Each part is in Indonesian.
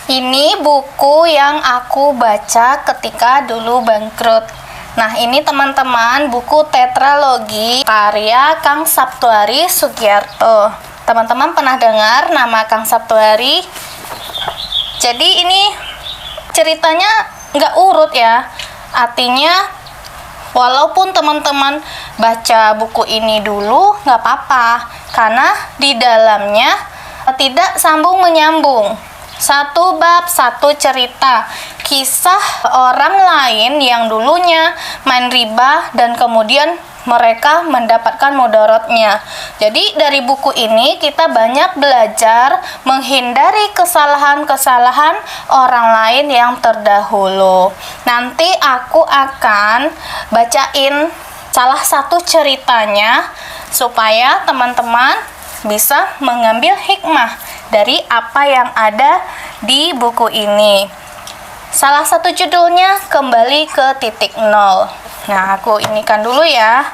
Ini buku yang aku baca ketika dulu bangkrut. Nah, ini teman-teman buku tetralogi karya Kang Saptuari Sugiarto. Teman-teman pernah dengar nama Kang Saptuari? Jadi ini ceritanya nggak urut ya. Artinya walaupun teman-teman baca buku ini dulu nggak apa-apa, karena di dalamnya tidak sambung menyambung. Satu bab, satu cerita, kisah orang lain yang dulunya main riba dan kemudian mereka mendapatkan mudaratnya. Jadi dari buku ini kita banyak belajar menghindari kesalahan-kesalahan orang lain yang terdahulu. Nanti aku akan bacain salah satu ceritanya supaya teman-teman bisa mengambil hikmah dari apa yang ada di buku ini. Salah satu judulnya Kembali ke Titik Nol. Nah, aku inikan dulu ya.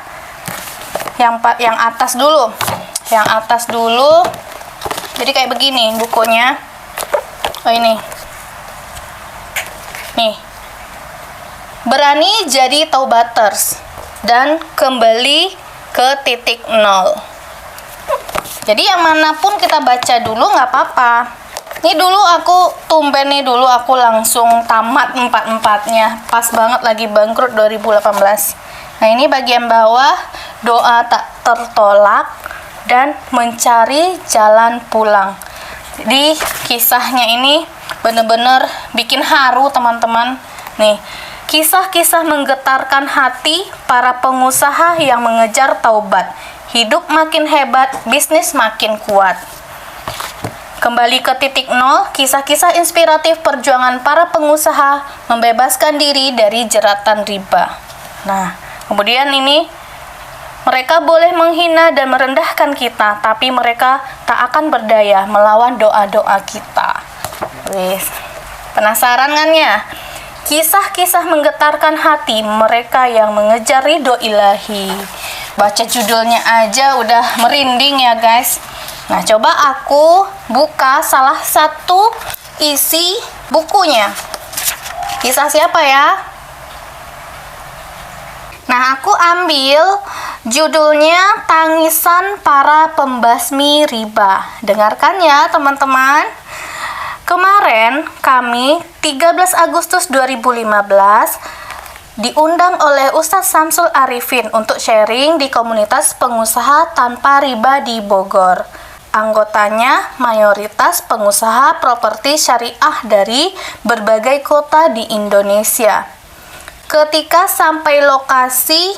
Yang atas dulu. Yang atas dulu. Jadi kayak begini bukunya. Oh, ini. Nih. Berani jadi taubaters dan kembali ke titik nol. Jadi yang manapun kita baca dulu nggak apa-apa. Ini dulu aku tumben nih dulu aku langsung tamat 4-4-nya. Pas banget lagi bangkrut 2018. Nah, ini bagian bawah, doa tak tertolak dan mencari jalan pulang. Jadi kisahnya ini bener-bener bikin haru teman-teman. Nih, kisah-kisah menggetarkan hati para pengusaha yang mengejar taubat. Hidup makin hebat, bisnis makin kuat. Kembali ke titik nol, kisah-kisah inspiratif perjuangan para pengusaha membebaskan diri dari jeratan riba. Nah, kemudian ini, mereka boleh menghina dan merendahkan kita, tapi mereka tak akan berdaya melawan doa-doa kita. Wis, penasaran kan ya? Kisah-kisah menggetarkan hati mereka yang mengejar ridho ilahi. Baca judulnya aja udah merinding ya guys. Nah, coba aku buka salah satu isi bukunya. Kisah siapa ya? Nah, aku ambil judulnya Tangisan Para Pembasmi Riba. Dengarkan ya teman-teman. Kemarin kami 13 Agustus 2015 diundang oleh Ustadz Samsul Arifin untuk sharing di komunitas pengusaha tanpa riba di Bogor. Anggotanya mayoritas pengusaha properti syariah dari berbagai kota di Indonesia. Ketika sampai lokasi,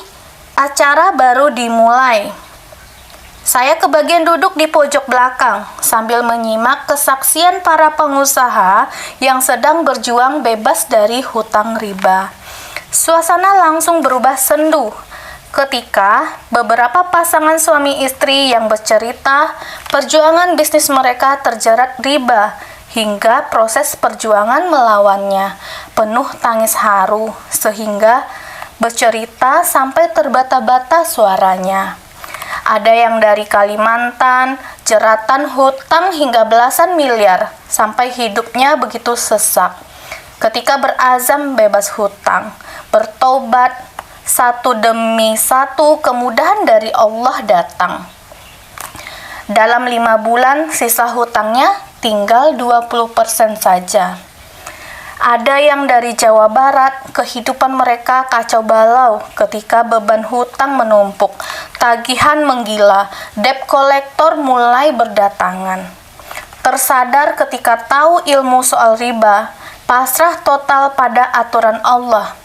acara baru dimulai. Saya kebagian duduk di pojok belakang sambil menyimak kesaksian para pengusaha yang sedang berjuang bebas dari hutang riba. Suasana langsung berubah sendu ketika beberapa pasangan suami istri yang bercerita perjuangan bisnis mereka terjerat riba hingga proses perjuangan melawannya. Penuh tangis haru sehingga bercerita sampai terbata-bata suaranya. Ada yang dari Kalimantan, jeratan hutang hingga belasan miliar, sampai hidupnya begitu sesak. Ketika berazam bebas hutang, bertobat, satu demi satu kemudahan dari Allah datang. Dalam 5 bulan, sisa hutangnya tinggal 20% saja. Ada yang dari Jawa Barat, kehidupan mereka kacau balau ketika beban hutang menumpuk, tagihan menggila, debt collector mulai berdatangan. Tersadar ketika tahu ilmu soal riba, pasrah total pada aturan Allah.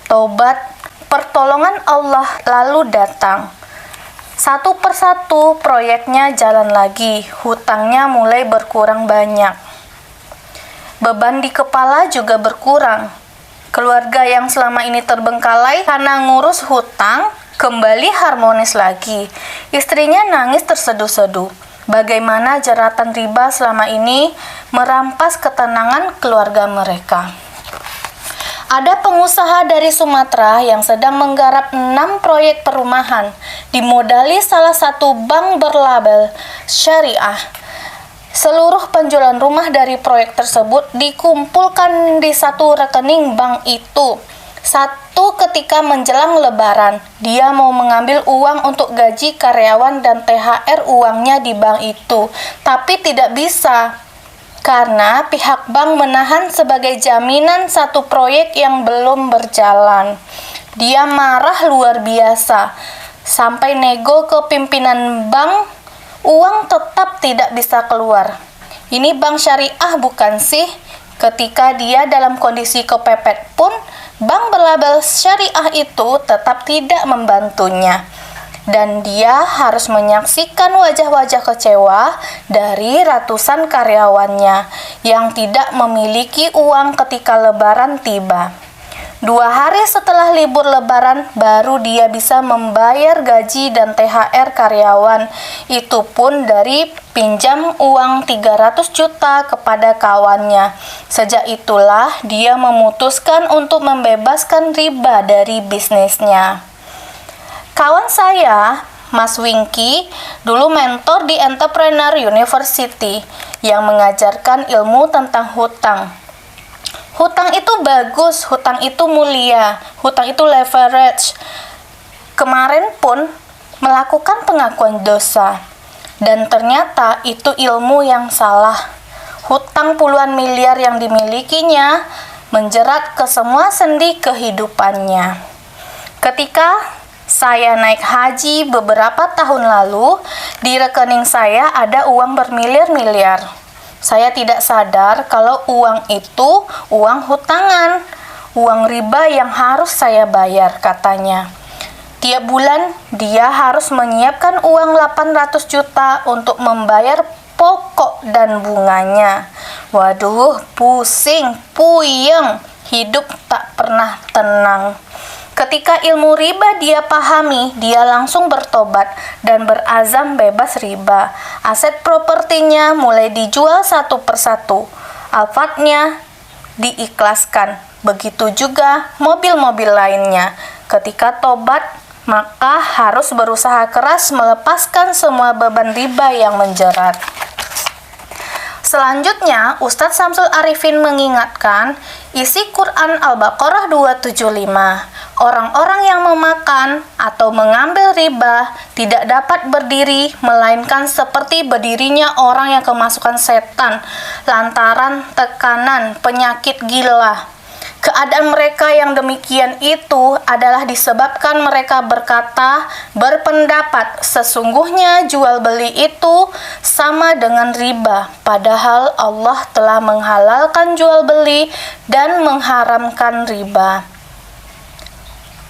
Tobat, pertolongan Allah lalu datang. Satu persatu proyeknya jalan lagi, hutangnya mulai berkurang banyak. Beban di kepala juga berkurang. Keluarga yang selama ini terbengkalai karena ngurus hutang kembali harmonis lagi. Istrinya nangis terseduh-seduh. Bagaimana jeratan riba selama ini merampas ketenangan keluarga mereka. Ada pengusaha dari Sumatera yang sedang menggarap 6 proyek perumahan dimodali salah satu bank berlabel syariah. Seluruh penjualan rumah dari proyek tersebut dikumpulkan di satu rekening bank itu. Satu ketika menjelang Lebaran, dia mau mengambil uang untuk gaji karyawan dan THR uangnya di bank itu, tapi tidak bisa karena pihak bank menahan sebagai jaminan satu proyek yang belum berjalan. Dia marah luar biasa, sampai nego ke pimpinan bank. Uang tetap tidak bisa keluar. Ini bank syariah bukan sih? Ketika dia dalam kondisi kepepet pun, bank berlabel syariah itu tetap tidak membantunya. Dan dia harus menyaksikan wajah-wajah kecewa dari ratusan karyawannya yang tidak memiliki uang ketika Lebaran tiba. 2 hari setelah libur Lebaran, baru dia bisa membayar gaji dan THR karyawan. Itu pun dari pinjam uang 300 juta kepada kawannya. Sejak itulah dia memutuskan untuk membebaskan riba dari bisnisnya. Kawan saya, Mas Wingky, dulu mentor di Entrepreneur University yang mengajarkan ilmu tentang hutang. Hutang itu bagus, hutang itu mulia, hutang itu leverage. Kemarin pun melakukan pengakuan dosa, dan ternyata itu ilmu yang salah. Hutang puluhan miliar yang dimilikinya menjerat ke semua sendi kehidupannya. Ketika saya naik haji beberapa tahun lalu, di rekening saya ada uang bermiliar-miliar. Saya tidak sadar kalau uang itu uang hutangan, uang riba yang harus saya bayar, katanya. Tiap bulan dia harus menyiapkan uang 800 juta untuk membayar pokok dan bunganya. Waduh, pusing, puyeng, hidup tak pernah tenang. Ketika ilmu riba dia pahami, dia langsung bertobat dan berazam bebas riba. Aset propertinya mulai dijual satu persatu. Alphardnya diikhlaskan. Begitu juga mobil-mobil lainnya. Ketika tobat, maka harus berusaha keras melepaskan semua beban riba yang menjerat. Selanjutnya, Ustadz Samsul Arifin mengingatkan isi Quran Al-Baqarah 275. Orang-orang yang memakan atau mengambil riba tidak dapat berdiri, melainkan seperti berdirinya orang yang kemasukan setan lantaran tekanan penyakit gila. Keadaan mereka yang demikian itu adalah disebabkan mereka berpendapat sesungguhnya jual beli itu sama dengan riba, padahal Allah telah menghalalkan jual beli dan mengharamkan riba.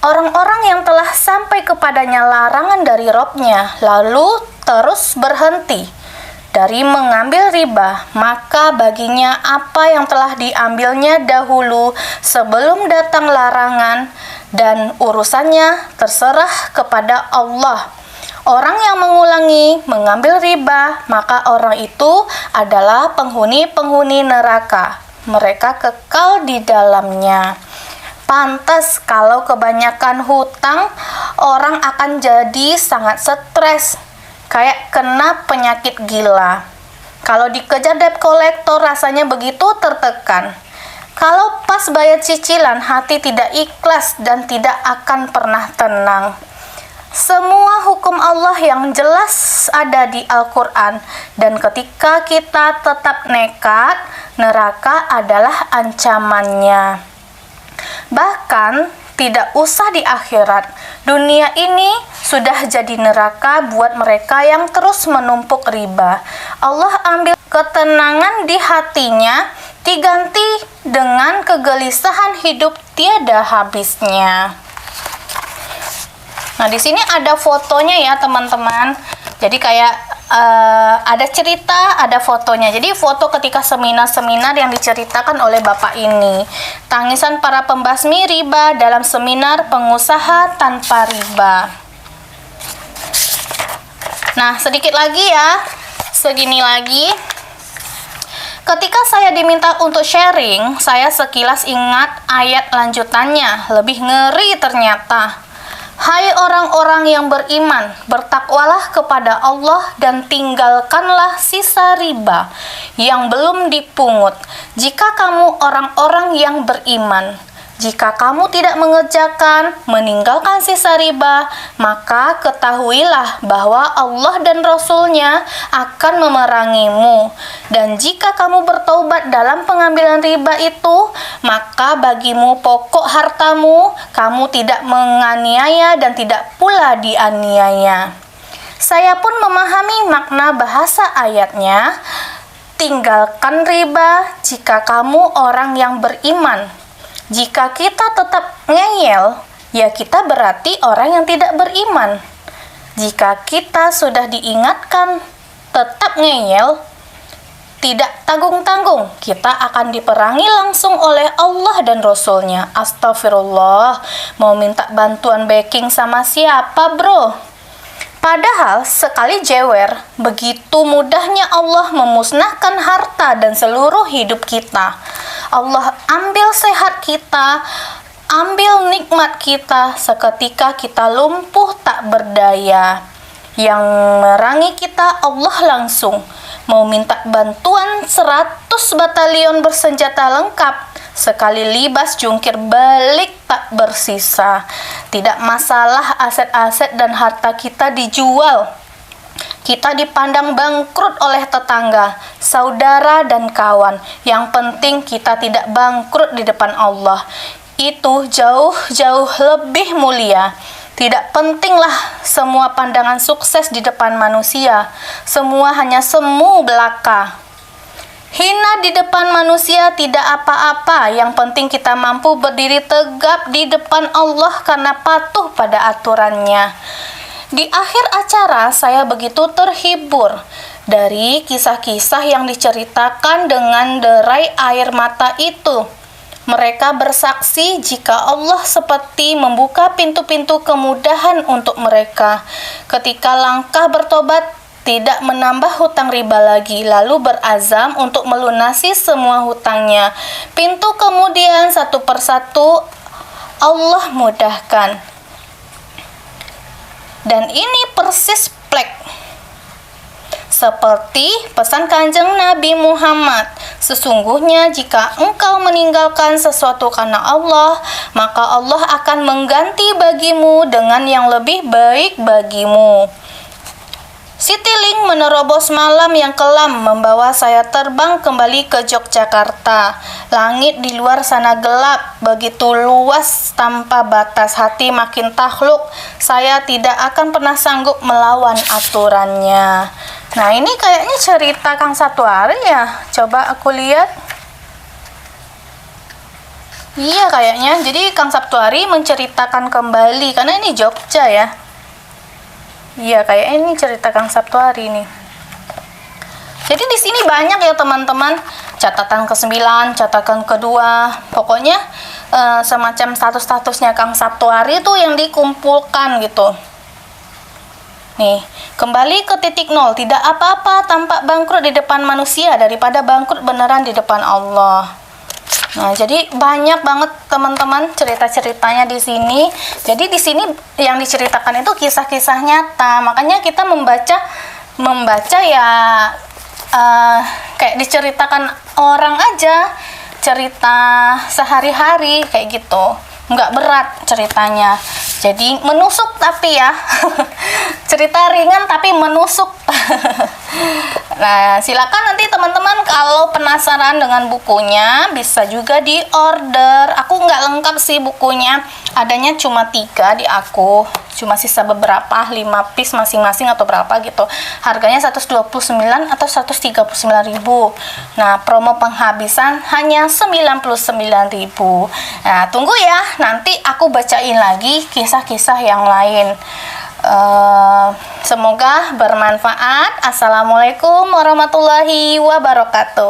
Orang-orang yang telah sampai kepadanya larangan dari Robnya lalu terus berhenti dari mengambil riba, maka baginya apa yang telah diambilnya dahulu sebelum datang larangan, dan urusannya terserah kepada Allah. Orang yang mengulangi mengambil riba, maka orang itu adalah penghuni-penghuni neraka. Mereka kekal di dalamnya. Pantas kalau kebanyakan hutang, orang akan jadi sangat stres, kayak kena penyakit gila. Kalau dikejar debt collector rasanya begitu tertekan. Kalau pas bayar cicilan, hati tidak ikhlas dan tidak akan pernah tenang. Semua hukum Allah yang jelas ada di Al-Quran, dan ketika kita tetap nekat, neraka adalah ancamannya. Bahkan tidak usah di akhirat, dunia ini sudah jadi neraka buat mereka yang terus menumpuk riba. Allah ambil ketenangan di hatinya, diganti dengan kegelisahan hidup tiada habisnya. Nah, di sini ada fotonya ya teman-teman. Jadi kayak ada cerita, ada fotonya. Jadi foto ketika seminar-seminar yang diceritakan oleh Bapak ini. Tangisan para pembasmi riba dalam seminar pengusaha tanpa riba. Nah, sedikit lagi ya. Segini lagi. Ketika saya diminta untuk sharing, saya sekilas ingat ayat lanjutannya. Lebih ngeri ternyata. Hai orang-orang yang beriman, bertakwalah kepada Allah dan tinggalkanlah sisa riba yang belum dipungut. Jika kamu orang-orang yang beriman, jika kamu tidak meninggalkan sisa riba, maka ketahuilah bahwa Allah dan Rasul-Nya akan memerangimu. Dan jika kamu bertaubat dalam pengambilan riba itu, maka bagimu pokok hartamu, kamu tidak menganiaya dan tidak pula dianiaya. Saya pun memahami makna bahasa ayatnya, tinggalkan riba jika kamu orang yang beriman. Jika kita tetap ngeyel, ya kita berarti orang yang tidak beriman. Jika kita sudah diingatkan tetap ngeyel, tidak tanggung-tanggung, kita akan diperangi langsung oleh Allah dan Rasul-Nya. Astagfirullah, mau minta bantuan backing sama siapa, bro? Padahal sekali jewer, begitu mudahnya Allah memusnahkan harta dan seluruh hidup kita. Allah ambil sehat kita, ambil nikmat kita, seketika kita lumpuh tak berdaya. Yang merangi kita Allah langsung. Mau minta bantuan 100 batalion bersenjata lengkap, sekali libas jungkir balik tak bersisa. Tidak masalah aset-aset dan harta kita dijual. Kita dipandang bangkrut oleh tetangga, saudara, dan kawan. Yang penting kita tidak bangkrut di depan Allah. Itu jauh-jauh lebih mulia. Tidak pentinglah semua pandangan sukses di depan manusia. Semua hanya semu belaka. Hina di depan manusia tidak apa-apa. Yang penting kita mampu berdiri tegap di depan Allah karena patuh pada aturannya. Di akhir acara, saya begitu terhibur dari kisah-kisah yang diceritakan dengan derai air mata itu. Mereka bersaksi jika Allah seperti membuka pintu-pintu kemudahan untuk mereka. Ketika langkah bertobat, tidak menambah hutang riba lagi, lalu berazam untuk melunasi semua hutangnya. Pintu kemudian satu persatu Allah mudahkan. Dan ini persis plek seperti pesan Kanjeng Nabi Muhammad. Sesungguhnya jika engkau meninggalkan sesuatu karena Allah, maka Allah akan mengganti bagimu dengan yang lebih baik bagimu. Citylink menerobos malam yang kelam membawa saya terbang kembali ke Yogyakarta. Langit di luar sana gelap, begitu luas tanpa batas. Hati makin takluk, saya tidak akan pernah sanggup melawan aturannya. Nah, ini kayaknya cerita Kang Satuari ya. Coba aku lihat. Iya kayaknya. Jadi Kang Satuari menceritakan kembali, karena ini Jogja ya. Iya, kayak ini cerita Kang Satuari nih. Jadi di sini banyak ya teman-teman, catatan ke-9, catatan kedua, pokoknya semacam status-statusnya Kang Satuari itu yang dikumpulkan gitu. Nih, kembali ke titik nol, tidak apa-apa tampak bangkrut di depan manusia daripada bangkrut beneran di depan Allah. Nah, jadi banyak banget teman-teman cerita-ceritanya di sini. Jadi di sini yang diceritakan itu kisah-kisah nyata. Makanya kita membaca ya kayak diceritakan orang aja, cerita sehari-hari kayak gitu. Nggak berat ceritanya. Jadi menusuk tapi ya. Cerita ringan tapi menusuk. Nah, silakan nanti teman-teman kalau penasaran dengan bukunya bisa juga di order. Aku nggak lengkap sih bukunya, adanya cuma 3 di aku, cuma sisa beberapa, 5 piece masing-masing atau berapa gitu. Harganya 129 atau 139.000. Nah, promo penghabisan hanya 99.000. Nah, tunggu ya, nanti aku bacain lagi kisah-kisah yang lain. Semoga bermanfaat. Assalamualaikum warahmatullahi wabarakatuh.